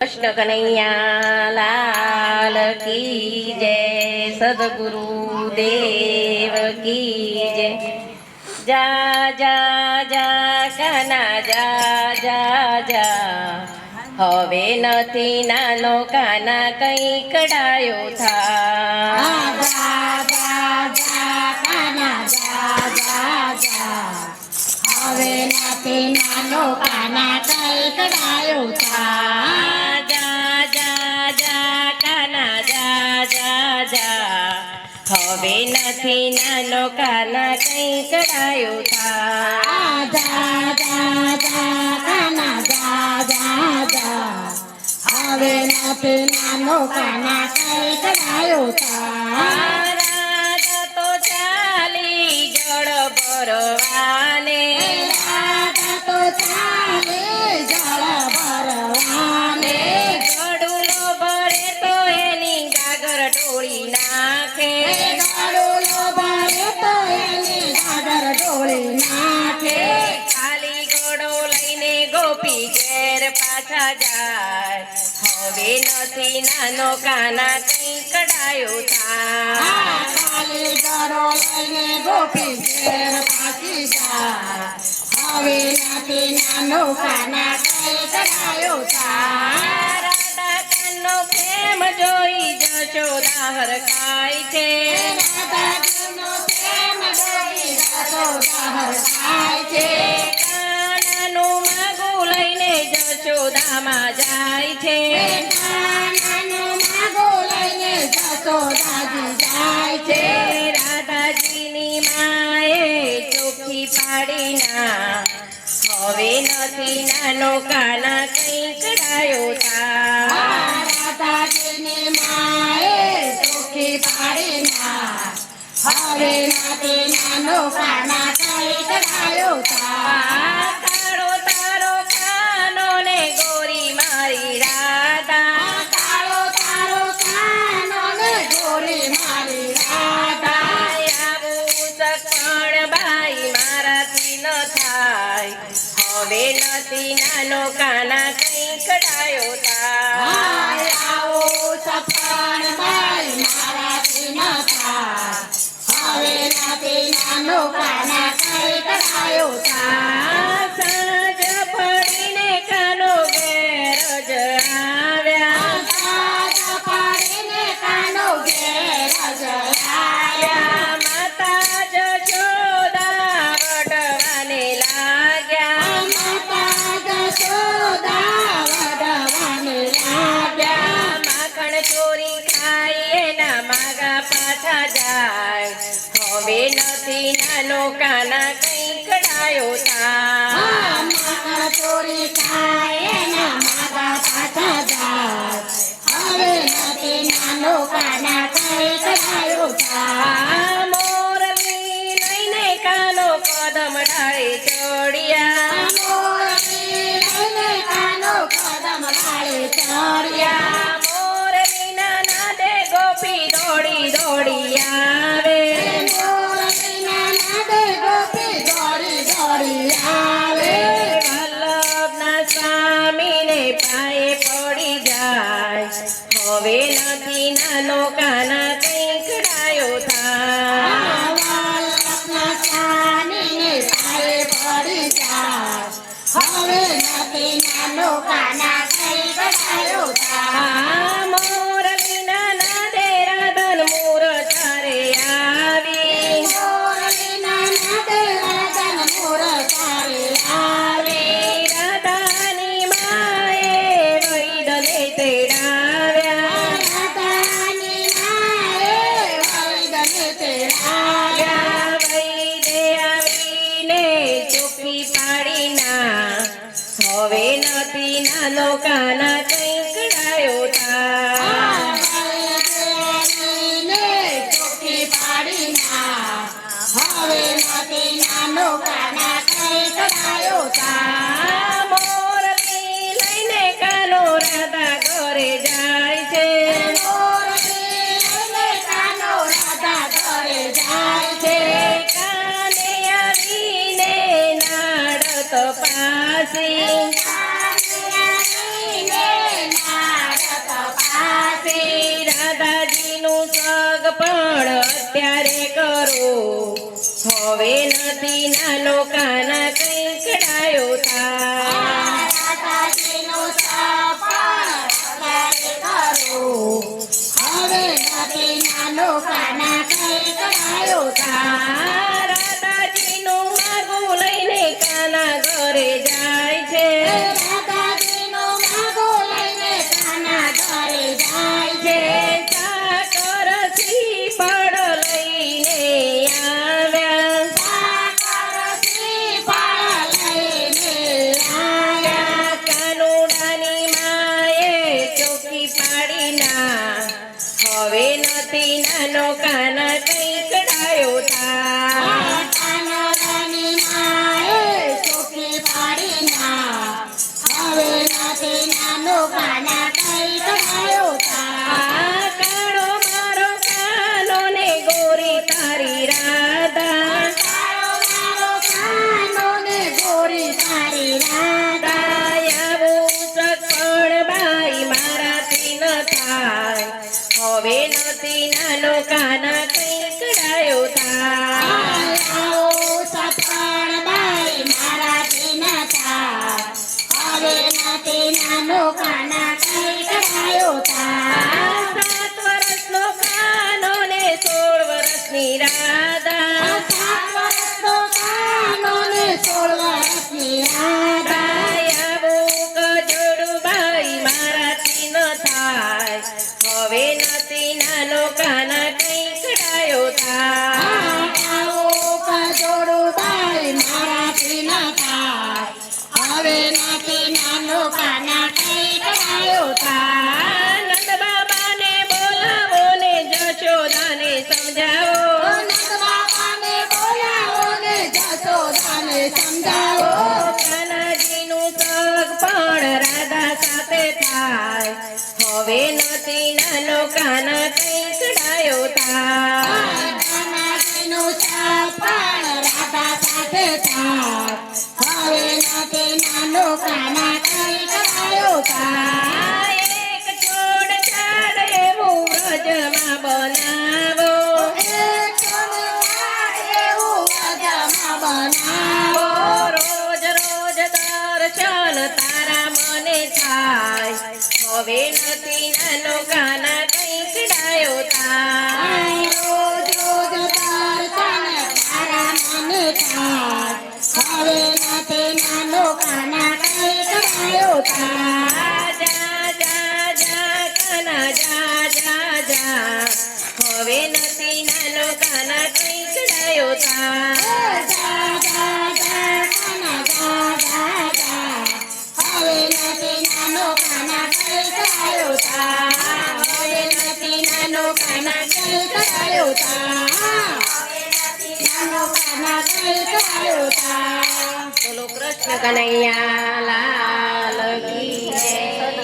कृष्ण कन्हैया लाल की जय। सदगुरु देव की जय। जा जा जा काना जा जा जा, હવે નથી નાનો કાના કઈ કડાયો થા। જા જા જા કાના જા જા જા, હવે નથી નાનો કાના કઈ કડાયો થા। જા જા જા કાના જા જા જા, હવે નથી નાનો કાના કઈ કડાયો થા। જા જા જા કાના જા જા જા, હવે નથી નાનો કાના કઈ કડાયો થા। રાધા તો ચાલી જળ ભરવાને, રાધા તો ચાલે જળ ભરવાને, ગડુલો ભરે તો એની ગાગર ઢોળી નાખે। ગડુલો ભરે તો એની ગાગર ઢોળી નાખે। ખાલી ઘોડો લઈને ગોપી ઘેર પાછા જાય, હવે નથી નાનો કાના કઈ કડાયો થા। ખાલી ઘોડો લઈને ગોપી ઘેર પાછી જાય, હવે નથી નાનો કાના કઈ કડાયો થા। રાધા કાનો પ્રેમ જોઈ જશોદા હરખાય છે। રાધાજીનો પ્રેમ જોઈ જશોદા હરખાય છે। કાનાનું માગું લઈને જશોદામાં જાય છે। કાનાનું માગું લઈને જશોદાજી જાય છે। રાધાજીની માએ ચોખ્ખી પાડી ના, હવે નથી નાનો કાના કઈ કડાયો થા। રાધાજીની માએ ચોખ્ખી પાડી ના, હવે નથી નાનો કાના કઈ કડાયો થા। કાળો તારો કાનો ને ગોરી મારી રાધા, કાળો તારો કાનો ને ગોરી મારી રાધા। આવું સખણ ભાઈ મારાથી ન થાય, હવે નથી નાનો કાના કઈ કડાયો થા। આવો સપન ભાઈ મારાથી ન થાય, હવે નથી નાનો કાના કઈ કડાયો થા। સાંજ પડીને કાનો ઘેર જ આવ્યા, સાજ પડીને કાનો ઘેર જ આવ્યા। માતા જશોદા વડવાને લાગ્યા। માતા જશોદા વડવાને લાગ્યા। માખણ ચોરી ખાઈ એના માગા પાછા જાય, હવે નથી નાનો કાના કઈ કડાયો થા। માખણ ચોરી ખાય એના માગા પાછા જાય, હવે નથી નાનો કાના કઈ કડાયો થા। મોરલી લઈને કાનો કદમ ડાળે ચડ્યા। મોરલી લઈને કાનો કદમ ડાળે ચડ્યા। મોરલીના નાદે ગોપી દોડી દોડી આવે। મોરલીના નાદે ગોપી દોડી દોડી આવે। વલ્લભના સ્વામીને પાયે પડી જાય, હવે નથી નાનો કાના કઈ કડાયો થા। વલ્લભના સ્વામીને પાયે પડી જાય, હવે નથી નાનો કાના કઈ કડાયો થા। મોરલીના નાદે રાધન મૂર તારે આવી। મોરલીના નાદે રાધન મોર તારે આવી। રાધાની માએ વૈદને તેડાવ્યા। રાધાની માએ વૈદને તેડાવ્યા। વૈદે આવીને ચોખ્ખી પાડી ના, હવે નથી નાનો કાના કઈ કડાયો થા। વૈદને ચોખ્ખી પાડી ના, હવે નથી નાનો કાના કઈ કડાયો થા। મોરલી લઈને કાનો રાધા ઘરે જાય છે। મોરલી લઈને કાનો રાધા ઘરે જાય છે। કાને આવીને નાડ તપાસી, કાને આવીને કરો હવે નથી નાનો કાના કંઈક ડાયો થાય રાધાજીનું સપન અત્યારે ખરું. હવે નથી નાનો કાના કંઈક ડાયો થાય. રાધાજીનું માગું લઈને કાના ઘરે જાય છે રાધાજીનું માગું લઈને કાના ઘરે જાય છે. સાકર શ્રીફળ લઈને આવ્યા સાકર શ્રીફળ લઈને આવ્યા. કાનુડાની માએ ચોકી પાડીના હવે નથી નાનો કાના કંઈક ડાયો થાય કાનાની માએ ચોકી પાડી ના હવે નથી નાનો કાના કંઈક ડાયો થાય. કાળો મારો કાનો ને ગોરી તારી રાધા કાળો મારો કાનો ને ગોરી તારી રાધા. આવું સગપણ બાઈ મારાથી ન થાય હવે નથી નાનો કાના કંઈક ડાયો થાય આવો સફળ બાઈ મારાથી ન થાય હવે નથી નાનો કાના કંઈક ડાયો થાય. 7 વર્ષનો કાનો ને 16 વર્ષની રાધા 7 વર્ષનો કાનો ને 16 વર્ષની રાધા. આવું કજોડું બાઈ મારાથી ન થાય હવે નથી નાનો કાના કંઈક ડાયો થાય આવો કજોડું બાઈ મારાથી ન થાય હવે નથી નાનો કાના કંઈક ડાયો થાય. નંદ બાબાને બોલાવો ને જશોદાને સમજાવો નંદ બાબાને બોલાવો ને જશોદાને સમજાવો. કાનાજીનું સગપણ રાધા સાથે થાય હવે નથી નાનો કાના કંઈક ડાયો થાય કાનાજીનું સપન રાધા સાથે થાય હવે નથી નાનો કાના કંઈક ડાયો થાય. એક છોડ છાડ એવું વ્રજમાં બનાવો એક સોનવાર એવું વજમાં બનાવો. રોજ રોજ દર્શન તારા મને થાય હવે નથી નાનો કાના કંઈક ડાયો થાય રોજ રોજ દર્શન તારા મને થાય હવે નથી નાનો કાના કંઈક ડાયો થાય. જા જા જા કાના જા જા જા હવે નથી નાનો કાના કંઈક ડાયો થાય જા જા જા કાના જા જા જા હવે નથી નાનો કાના કંઈક ડાયો થાય. હવે નથી નાનો કાના કંઈક ડાયો થાય. નાનો કાના કંઈક ડાયો થાય. બોલો કૃષ્ણ કનૈયા લાલ